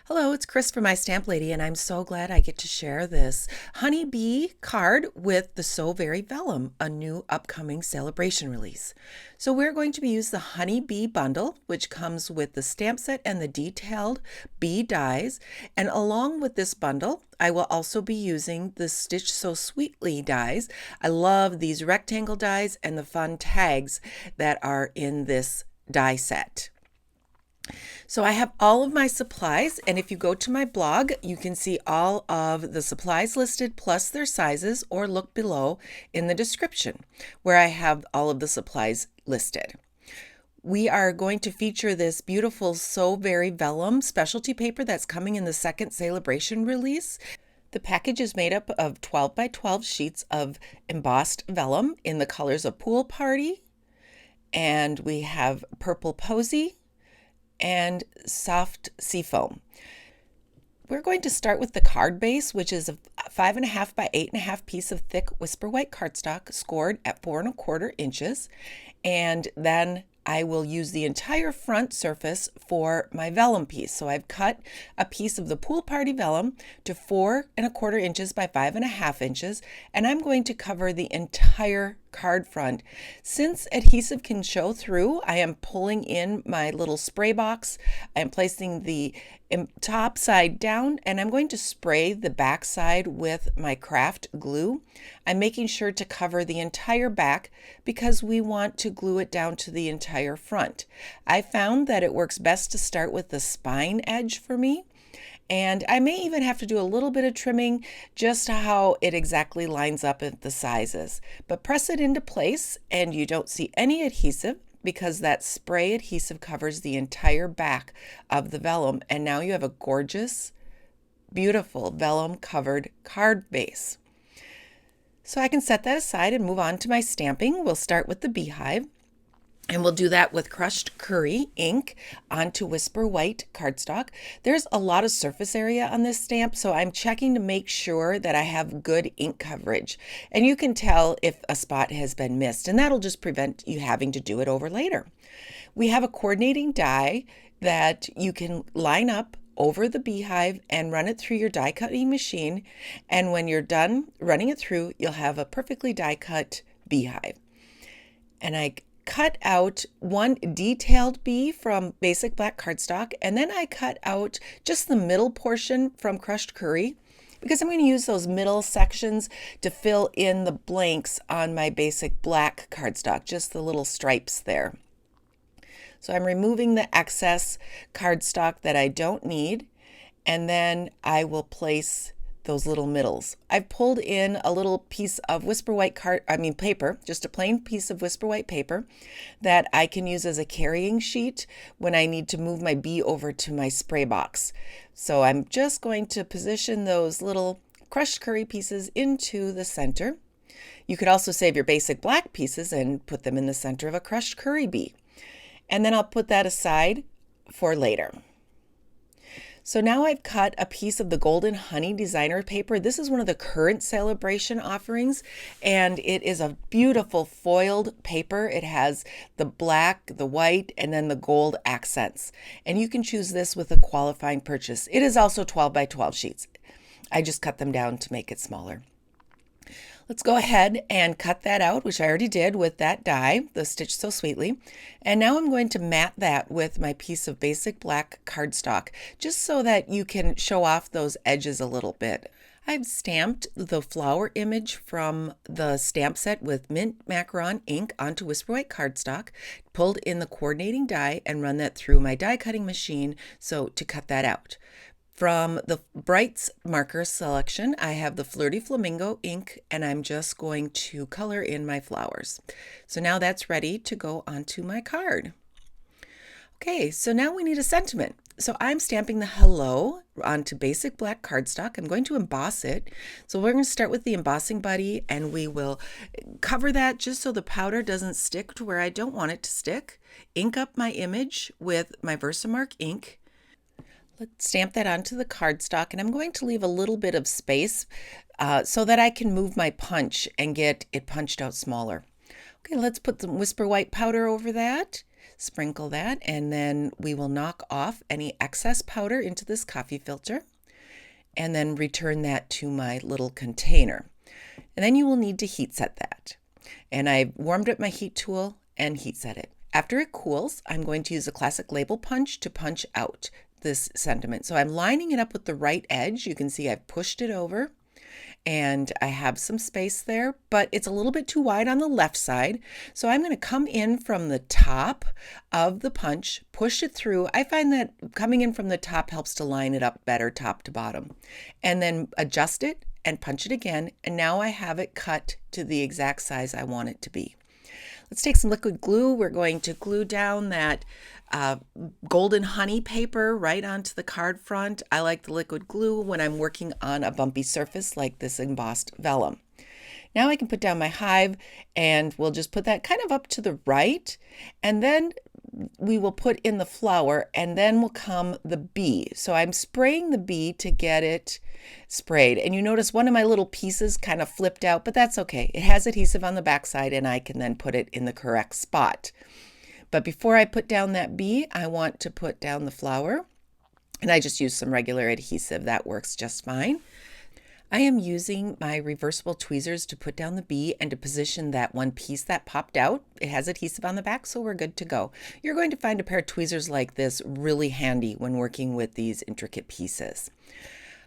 Hello, it's Chris from My Stamp Lady, and I'm so glad I get to share this honeybee card with the So Very Vellum, a new upcoming Sale-A-Bration release. So we're going to be using the honeybee bundle, which comes with the stamp set and the detailed bee dies. And along with this bundle, I will also be using the Stitch So Sweetly dies. I love these rectangle dies and the fun tags that are in this die set. So I have all of my supplies, and if you go to my blog, you can see all of the supplies listed plus their sizes, or look below in the description where I have all of the supplies listed. We are going to feature this beautiful So Very Vellum specialty paper that's coming in the second Sale-A-Bration release. The package is made up of 12 by 12 sheets of embossed vellum in the colors of Pool Party, and we have Purple Posy, and Soft Seafoam. We're going to start with the card base, which is a 5.5 by 8.5 piece of thick Whisper White cardstock scored at 4.25 inches, and then I will use the entire front surface for my vellum piece. So I've cut a piece of the Pool Party vellum to 4.25 inches by 5.5 inches, and I'm going to cover the entire card front. Since adhesive can show through, I am pulling in my little spray box. I'm placing the top side down, and I'm going to spray the back side with my craft glue. I'm making sure to cover the entire back because we want to glue it down to the entire front. I found that it works best to start with the spine edge for me. And I may even have to do a little bit of trimming just how it exactly lines up at the sizes. But press it into place and you don't see any adhesive because that spray adhesive covers the entire back of the vellum. And now you have a gorgeous, beautiful vellum covered card base. So I can set that aside and move on to my stamping. We'll start with the beehive. And we'll do that with crushed curry ink onto Whisper White cardstock. There's a lot of surface area on this stamp, so I'm checking to make sure that I have good ink coverage. And you can tell if a spot has been missed, and that'll just prevent you having to do it over later. We have a coordinating die that you can line up over the beehive and run it through your die cutting machine. And when you're done running it through, you'll have a perfectly die cut beehive. And I cut out one detailed bee from basic black cardstock, and then I cut out just the middle portion from crushed curry because I'm going to use those middle sections to fill in the blanks on my basic black cardstock, just the little stripes there. So I'm removing the excess cardstock that I don't need, and then I will place those little middles. I've pulled in a little piece of Whisper White paper, just a plain piece of Whisper White paper that I can use as a carrying sheet when I need to move my bee over to my spray box. So I'm just going to position those little crushed curry pieces into the center. You could also save your basic black pieces and put them in the center of a crushed curry bee. And then I'll put that aside for later. So now I've cut a piece of the Golden Honey designer paper. This is one of the current Sale-A-Bration offerings, and it is a beautiful foiled paper. It has the black, the white, and then the gold accents. And you can choose this with a qualifying purchase. It is also 12 by 12 sheets. I just cut them down to make it smaller. Let's go ahead and cut that out, which I already did with that die, the Stitch So Sweetly. And now I'm going to mat that with my piece of basic black cardstock, just so that you can show off those edges a little bit. I've stamped the flower image from the stamp set with mint macaron ink onto Whisper White cardstock, pulled in the coordinating die, and run that through my die cutting machine to cut that out. From the Brights marker selection, I have the Flirty Flamingo ink, and I'm just going to color in my flowers. So now that's ready to go onto my card. Okay, so now we need a sentiment. So I'm stamping the hello onto basic black cardstock. I'm going to emboss it. So we're going to start with the embossing buddy, and we will cover that just so the powder doesn't stick to where I don't want it to stick. Ink up my image with my Versamark ink. Let's stamp that onto the cardstock, and I'm going to leave a little bit of space so that I can move my punch and get it punched out smaller. Okay, let's put some Whisper White powder over that. Sprinkle that, and then we will knock off any excess powder into this coffee filter and then return that to my little container. And then you will need to heat set that. And I warmed up my heat tool and heat set it. After it cools, I'm going to use a classic label punch to punch out this sentiment. So I'm lining it up with the right edge. You can see I've pushed it over and I have some space there, but it's a little bit too wide on the left side. So I'm going to come in from the top of the punch, push it through. I find that coming in from the top helps to line it up better top to bottom, and then adjust it and punch it again. And now I have it cut to the exact size I want it to be. Let's take some liquid glue. We're going to glue down that golden honey paper right onto the card front. I like the liquid glue when I'm working on a bumpy surface like this embossed vellum. Now I can put down my hive, and we'll just put that kind of up to the right, and then we will put in the flower, and then will come the bee. So I'm spraying the bee to get it sprayed, and you notice one of my little pieces kind of flipped out, but that's okay. It has adhesive on the back side, and I can then put it in the correct spot. But before I put down that bee, I want to put down the flower, and I just use some regular adhesive. That works just fine. I am using my reversible tweezers to put down the bee and to position that one piece that popped out. It has adhesive on the back, so we're good to go. You're going to find a pair of tweezers like this really handy when working with these intricate pieces.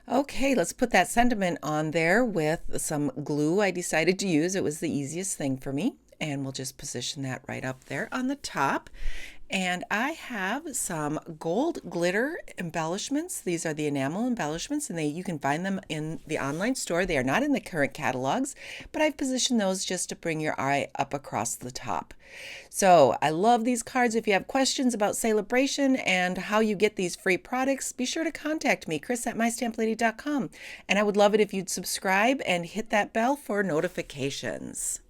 Okay, let's put that sentiment on there with some glue I decided to use. It was the easiest thing for me. And we'll just position that right up there on the top. And I have some gold glitter embellishments. These are the enamel embellishments, and you can find them in the online store. They are not in the current catalogs, but I've positioned those just to bring your eye up across the top. So I love these cards. If you have questions about Sale-A-Bration and how you get these free products, be sure to contact me, Chris@mystamplady.com. And I would love it if you'd subscribe and hit that bell for notifications.